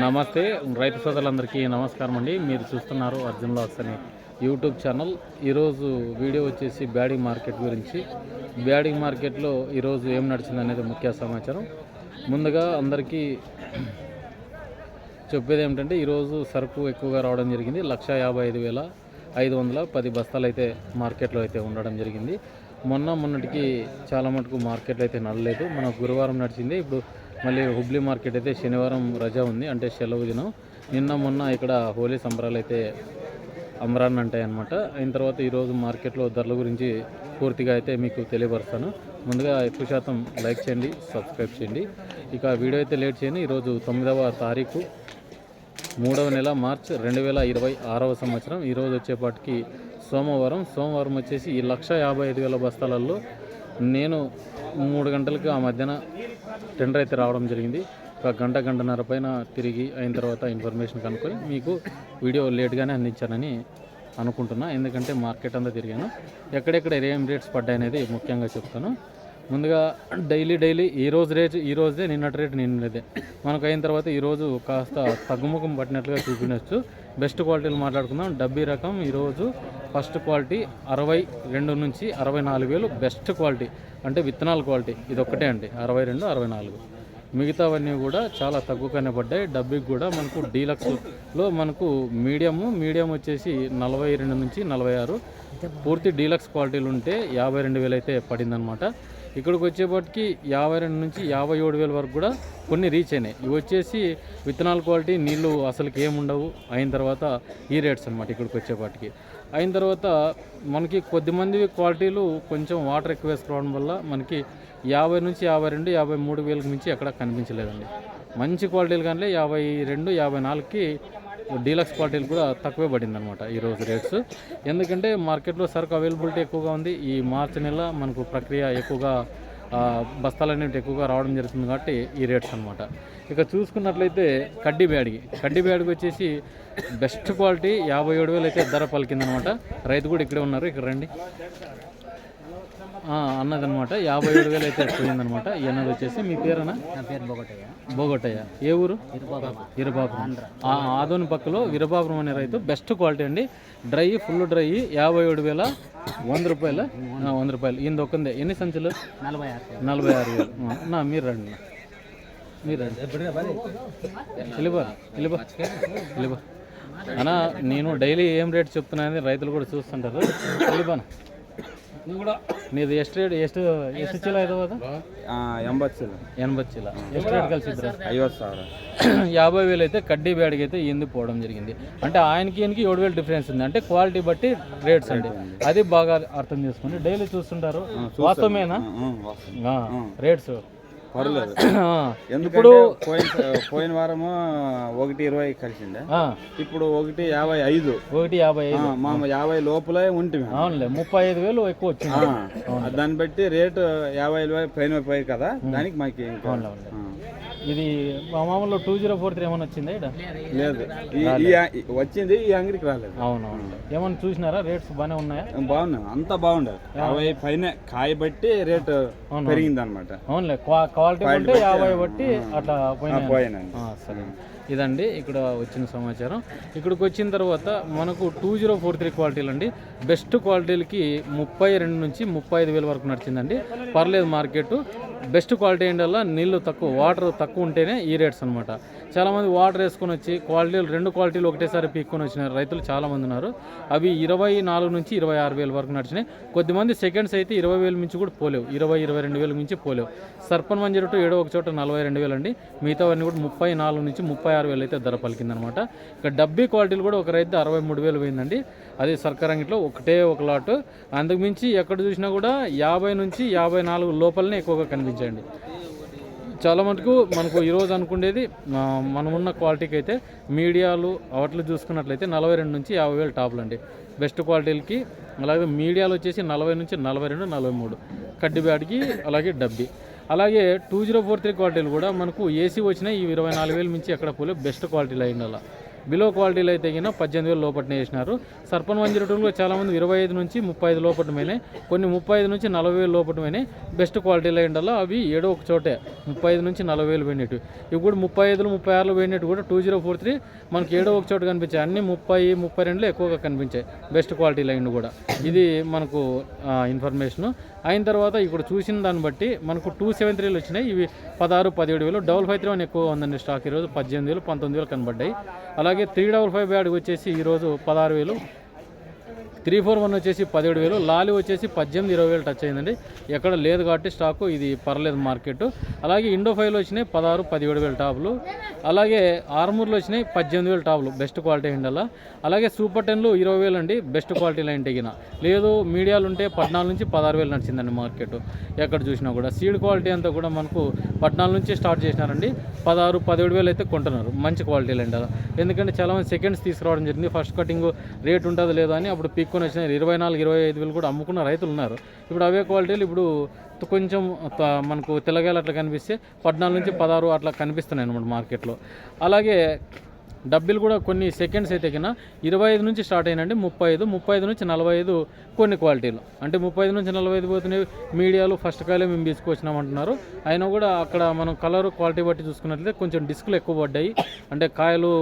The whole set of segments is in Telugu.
నమస్తే రైతు సోదరులందరికీ నమస్కారం అండి. మీరు చూస్తున్నారు అర్జున్ లాక్స్ అని యూట్యూబ్ ఛానల్. ఈరోజు వీడియో వచ్చేసి బ్యాడింగ్ మార్కెట్ గురించి. బ్యాడింగ్ మార్కెట్లో ఈరోజు ఏం నడిచింది అనేది ముఖ్య సమాచారం. ముందుగా అందరికీ చెప్పేది ఏమిటంటే, ఈరోజు సరుకు ఎక్కువగా రావడం జరిగింది. 1,55,510 బస్తాలు అయితే మార్కెట్లో అయితే ఉండడం జరిగింది. మొన్నటికి చాలా మటుకు మార్కెట్లో అయితే నడలేదు. మన గురువారం నడిచింది. ఇప్పుడు మళ్ళీ హుబ్లీ మార్కెట్ అయితే శనివారం రజా ఉంది, అంటే సెలవు దినం. మొన్న ఇక్కడ హోలీ సంబరాలు అయితే అమరాన్ అంటాయి అన్నమాట. అయిన తర్వాత ఈరోజు మార్కెట్లో ధరల గురించి పూర్తిగా అయితే మీకు తెలియపరుస్తాను. ముందుగా ఎక్కువ శాతం లైక్ చేయండి, సబ్స్క్రైబ్ చేయండి. ఇక వీడియో అయితే లేట్ చేయండి. ఈరోజు 9వ తారీఖు 3వ నెల మార్చ్ 2026వ సంవత్సరం. ఈరోజు వచ్చేపాటికి సోమవారం వచ్చేసి ఈ 1,55,000 బస్తాలలో నేను 3 గంటలకు ఆ మధ్యన టెండర్ అయితే రావడం జరిగింది. ఒక గంటన్నర పైన తిరిగి అయిన తర్వాత ఇన్ఫర్మేషన్ కనుక్కొని మీకు వీడియో లేట్గానే అందించానని అనుకుంటున్నా. ఎందుకంటే మార్కెట్ అంతా తిరిగాను, ఎక్కడెక్కడ ఏం రేట్స్ పడ్డాయనేది ముఖ్యంగా చెప్తాను. ముందుగా డైలీ ఈ రోజే నిన్నటి రేటు నిన్నదే మనకు అయిన తర్వాత ఈరోజు కాస్త తగ్గుముఖం పట్టినట్లుగా చూపించవచ్చు. బెస్ట్ క్వాలిటీలు మాట్లాడుకుందాం. డబ్బీ రకం ఈరోజు ఫస్ట్ క్వాలిటీ 62 నుంచి 64,000 బెస్ట్ క్వాలిటీ, అంటే విత్తనాల క్వాలిటీ ఇది ఒక్కటే అండి. 62, 64 మిగతావన్నీ కూడా చాలా తక్కువగానే పడ్డాయి. డబ్బీకి కూడా మనకు డీలక్స్లో మనకు మీడియం వచ్చేసి 42 నుంచి 46, పూర్తి డీలక్స్ క్వాలిటీలు ఉంటే 52,000 అయితే పడిందనమాట. ఇక్కడికి వచ్చేపటికి 52 నుంచి 57,000 వరకు కూడా కొన్ని రీచ్ అయినాయి. ఇవి వచ్చేసి విత్తనాల క్వాలిటీ, నీళ్లు అసలుకి ఏముండవు. అయిన తర్వాత ఈ రేట్స్ అనమాట. ఇక్కడికి వచ్చేపాటికి అయిన తర్వాత మనకి కొద్దిమంది క్వాలిటీలు కొంచెం వాటర్ ఎక్కువ వేసుకోవడం వల్ల మనకి 50 నుంచి 52, 53,000 మించి ఎక్కడ కనిపించలేదండి. మంచి క్వాలిటీలు కానీ 52, 54కి డీలక్స్ క్వాలిటీలు కూడా తక్కువే పడింది అనమాట ఈరోజు రేట్స్. ఎందుకంటే మార్కెట్లో సరుకు అవైలబిలిటీ ఎక్కువగా ఉంది. ఈ మార్చి నెల మనకు ప్రక్రియ ఎక్కువగా బస్తాలు అనేవి ఎక్కువగా రావడం జరుగుతుంది కాబట్టి ఈ రేట్స్ అనమాట. ఇక చూసుకున్నట్లయితే కడ్డీ బ్యాడ్కి వచ్చేసి బెస్ట్ క్వాలిటీ 57,000 అయితే ధర పలికిందనమాట. రైతు కూడా ఇక్కడే ఉన్నారు, ఇక్కడ రండి అన్నదనమాట. 57,000 అయితే పోయిందనమాట. ఈ అన్నది వచ్చేసి మీ పేరేనా? నా పేరు బోగొట్టయ్య. ఏ ఊరు? ఇరబాపురం. ఆదోని పక్కలో వీరబాపురం అనే రైతు. బెస్ట్ క్వాలిటీ అండి. ఫుల్ డ్రై 57,000 100 రూపాయలు. ఈయన ఒక్కందే. ఎన్ని సంచులు? 46,000. మీరు రండి వెళ్ళిపో అన్నా. నేను డైలీ ఏం రేట్ చెప్తున్నానని రైతులు కూడా చూస్తుంటారు. వెళ్ళిపోనా నీది ಎಷ್ಟು ಚೀಲ ಇದಾವದ? 80 ಚೀಲ. ಎಷ್ಟು రేట్ కలిసి? 50,000. 50,000 అయితే కడ్డీ బ్యాడ్కి అయితే ఎందుకు పోవడం జరిగింది అంటే ఆయనకి 7,000 డిఫరెన్స్ ఉంది. అంటే క్వాలిటీ బట్టి రేట్స్ అండి. అది బాగా అర్థం చేసుకోండి. డైలీ చూస్తుంటారు. వాస్తవమేనా రేట్స్? పర్లేదు. ఇప్పుడు పోయిన వారము 1,20 కలిసిండే, ఇప్పుడు 1,55. మా 50 లోపలే ఉంటుంది. అవునులే, 35,000 ఎక్కువ వచ్చింది. దాన్ని బట్టి రేటు 50,000 పైన పోయి కదా, దానికి మాకు ఇది మామూలు 2043 ఏమైనా వచ్చిందా? లేదు, వచ్చింది. ఈ అంగడికి రాలేదు. అవునవును. ఏమన్నా చూసినారా? రేట్స్ బాగానే ఉన్నాయా? బాగున్నాయి, అంతా బాగుండదు. 50 పైన కాయ బట్టి రేటు పెరిగింది అనమాట. అవునులే, క్వాలిటీ బట్టి 50 బట్టి అట్లా పోయినా. సరే, ఇదండి ఇక్కడ వచ్చిన సమాచారం. ఇక్కడికి వచ్చిన తర్వాత మనకు 2043 క్వాలిటీలు అండి. బెస్ట్ క్వాలిటీలకి 32 నుంచి 35,000 వరకు నడిచిందండి. పర్లేదు మార్కెట్. బెస్ట్ క్వాలిటీ ఏంటల్లా నీళ్ళు తక్కువ, వాటర్ తక్కువ ఉంటేనే ఈ రేట్స్ అనమాట. చాలామంది వాటర్ వేసుకొని వచ్చి క్వాలిటీలు 2 క్వాలిటీలు ఒకటేసారి పీక్కొని వచ్చిన రైతులు చాలామంది ఉన్నారు. అవి 24 నుంచి 26,000 వరకు నడిచినాయి. కొద్దిమంది సెకండ్స్ అయితే 20,000 మించి కూడా పోలేవు, 22,000 మించి పోలేవు. సర్పన్ 102 ఏడో ఒక చోట 42,000 అండి. మిగతావన్నీ కూడా 34 నుంచి 36,000 అయితే ధర పలికిందనమాట. ఇక డబ్బీ క్వాలిటీలు కూడా ఒక రైతు 63,000 పోయిందండి. అది సర్కారంగిట్లో ఒకటే ఒక లాట్. అంతకుమించి ఎక్కడ చూసినా కూడా 50 నుంచి 54 లోపలనే ఎక్కువగా కనిపించండి. చాలా మటుకు మనకు ఈరోజు అనుకునేది మనమున్న క్వాలిటీకి అయితే మీడియాలు అవట్లు చూసుకున్నట్లయితే 42 నుంచి 50,000 టాప్లు అండి బెస్ట్ క్వాలిటీలకి. అలాగే మీడియాలు వచ్చేసి 40 నుంచి 42, 43 కడ్డీ బ్యాడ్కి, అలాగే డబ్బీ. అలాగే 2043 క్వాలిటీలు కూడా మనకు ఏసీ వచ్చినాయి. ఈ 24,000 మించి ఎక్కడ పోలే, బెస్ట్ క్వాలిటీలు అయింది. అలా బిలో క్వాలిటీలో అయితే గిన 18,000 లోపట్నే చేసినారు. సర్పన్ 102లో చాలామంది 25 నుంచి 35 లోపటమైనాయి, కొన్ని 35 నుంచి 40,000 లోపటమైనాయి. బెస్ట్ క్వాలిటీలో ఉండాలో అవి ఏడో ఒక చోటే 35 నుంచి 40,000 పోయినట్టు. ఇప్పుడు 35, 36 పోయినట్టు కూడా 2043 మనకి ఏడో ఒక చోట కనిపించాయి. అన్ని 30, 32లో ఎక్కువగా కనిపించాయి బెస్ట్ క్వాలిటీ లైన్ కూడా. ఇది మనకు ఇన్ఫర్మేషన్ అయిన తర్వాత ఇప్పుడు చూసిన దాన్ని బట్టి మనకు 273 వచ్చినాయి. ఇవి 16, 17,000. 553 ఎక్కువ ఉందండి స్టాక్ ఈరోజు 18,000, 19,000 కనబడ్డాయి. అలాగే 355 బ్యాడ్ వచ్చేసి ఈరోజు 16,000. 341 వచ్చేసి 17,000. లాలి వచ్చేసి 18, 20,000 టచ్ అయిందండి. ఎక్కడ లేదు కాబట్టి స్టాకు ఇది పర్లేదు మార్కెట్. అలాగే ఇండో 5లో వచ్చినాయి 16, 17,000 టాపులు. అలాగే ఆర్మూర్లో వచ్చినాయి 18,000 టాపులు బెస్ట్ క్వాలిటీ ఉండాలా. అలాగే సూపర్ 10లు 20,000 అండి బెస్ట్ క్వాలిటీ లైన్ తెగిన. లేదు మీడియాలు ఉంటే 14 నుంచి 16,000 నడిచిందండి మార్కెట్ ఎక్కడ చూసినా కూడా. సీడ్ క్వాలిటీ అంతా కూడా మనకు 14 నుంచి స్టార్ట్ చేసినారండి. 16, 17,000 అయితే కొంటున్నారు మంచి క్వాలిటీ లైన్. ఎందుకంటే చాలామంది సెకండ్స్ తీసుకురావడం జరిగింది. ఫస్ట్ కటింగ్ రేట్ ఉంటుందో లేదో అని అప్పుడు పీక్కొని వచ్చిన 24, 25,000 కూడా అమ్ముకున్న రైతులు ఉన్నారు. ఇప్పుడు అవే క్వాలిటీలు ఇప్పుడు కొంచెం మనకు తెల్లగాయలు అట్లా కనిపిస్తే 14 నుంచి 16 అట్లా కనిపిస్తున్నాయి అన్నమాట మార్కెట్లో. అలాగే డబ్బీలు కూడా కొన్ని సెకండ్స్ అయితే కన్నా 25 నుంచి స్టార్ట్ అయినండి. 35 నుంచి 45 కొన్ని క్వాలిటీలు. అంటే 35 నుంచి 45 పోతున్నాయి. మీడియాలు ఫస్ట్ కాయలే మేము తీసుకొచ్చినామంటున్నారు. అయినా కూడా అక్కడ మనం కలర్ క్వాలిటీ బట్టి చూసుకున్నట్లయితే కొంచెం డిస్కులు ఎక్కువ పడ్డాయి. అంటే కాయలు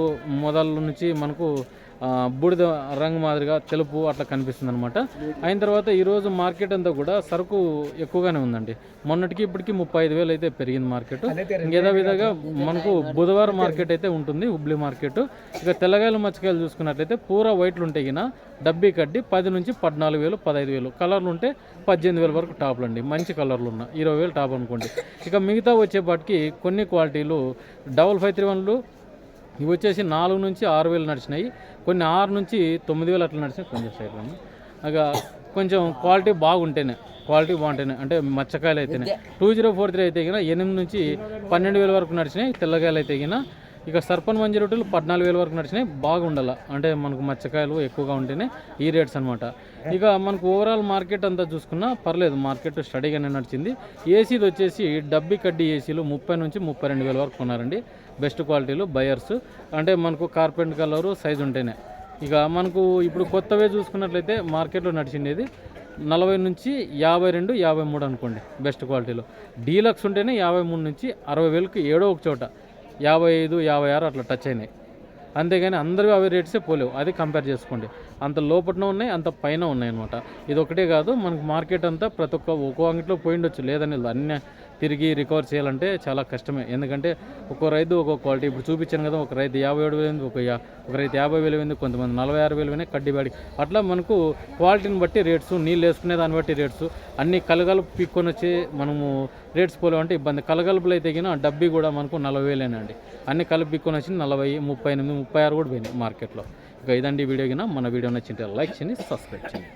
మొదల నుంచి మనకు బూడిద రంగు మాదిరిగా తెలుపు అట్లా కనిపిస్తుంది అనమాట. అయిన తర్వాత ఈరోజు మార్కెట్ అంతా కూడా సరుకు ఎక్కువగానే ఉందండి. మొన్నటికి ఇప్పటికి 35,000 అయితే పెరిగింది మార్కెట్. ఇంకేదో విధంగా మనకు బుధవారం మార్కెట్ అయితే ఉంటుంది హుబ్లీ మార్కెట్. ఇక తెల్లగాయలు మచ్చకాయలు చూసుకున్నట్లయితే పూరా వైట్లు ఉంటే గిన డబ్బీ కడ్డి 10 నుంచి 14,000, 15,000. కలర్లు ఉంటే 18,000 వరకు టాప్లు అండి. మంచి కలర్లు ఉన్న 20,000 టాప్ అనుకోండి. ఇక మిగతా వచ్చేపాటికి కొన్ని క్వాలిటీలు 5531లు ఇవి వచ్చేసి 4 నుంచి 6,000 నడిచినాయి. కొన్ని 6 నుంచి 9,000 అట్లా నడిచినాయి. కొంచెం సైడ్లో ఇక కొంచెం క్వాలిటీ బాగుంటేనే అంటే మచ్చకాయలు అయితేనే 2043 అయితే కినా 8 నుంచి 12,000 వరకు నడిచినాయి. తెల్లగాయలు అయితే కినా ఇక సర్పన్ 102 14,000 వరకు నడిచినాయి. బాగుండాల అంటే మనకు మచ్చకాయలు ఎక్కువగా ఉంటేనే ఈ రేట్స్ అనమాట. ఇక మనకు ఓవరాల్ మార్కెట్ అంతా చూసుకున్నా పర్లేదు, మార్కెట్ స్టడీగానే నడిచింది. ఏసీది వచ్చేసి డబ్బీ కడ్డీ ఏసీలు 30 నుంచి 32,000 వరకు కొన్నారండి. బెస్ట్ క్వాలిటీలు బయర్స్ అంటే మనకు కార్పెంట్ కలరు సైజు ఉంటేనే. ఇక మనకు ఇప్పుడు కొత్తవే చూసుకున్నట్లయితే మార్కెట్లో నడిచిండేది 40 నుంచి 52, 53 అనుకోండి బెస్ట్ క్వాలిటీలో. డీలక్స్ ఉంటేనే 53 నుంచి 60,000కి ఏడో ఒక చోట 55, 56 అట్లా టచ్ అయినాయి. అంతేగాని అందరూ అవి రేట్సే పోలేవు. అది కంపేర్ చేసుకోండి. అంత లోపల ఉన్నాయి, అంత పైన ఉన్నాయి అనమాట. ఇది ఒకటే కాదు మనకు మార్కెట్ అంతా ప్రతి ఒక్క అంగిట్లో పోయిండొచ్చు లేదని అన్నీ తిరిగి రికవర్ చేయాలంటే చాలా కష్టమే. ఎందుకంటే ఒక్కో రైతు ఒక్కో క్వాలిటీ. ఇప్పుడు చూపించాను కదా, ఒక రైతు 57,000, ఒక రైతు 50,000, కొంతమంది 46,000 కడ్డీ బ్యాడి. అట్లా మనకు క్వాలిటీని బట్టి రేట్స్, నీళ్ళు వేసుకునే దాన్ని బట్టి రేట్స్ అన్ని కలగలుపు పిక్కొని వచ్చి మనము రేట్స్ పోలేమంటే ఇబ్బంది. కలగలుపులు అయితే కినా డబ్బీ కూడా మనకు 40,000 అండి. అన్ని కలిపి పిక్కొని వచ్చి 40, 38, 36 కూడా పోయినాయి మార్కెట్లో. ఇక ఇదండి వీడియో కినా. మన వీడియో నచ్చింటే లైక్ చేయండి, సబ్స్క్రైబ్ చేయండి.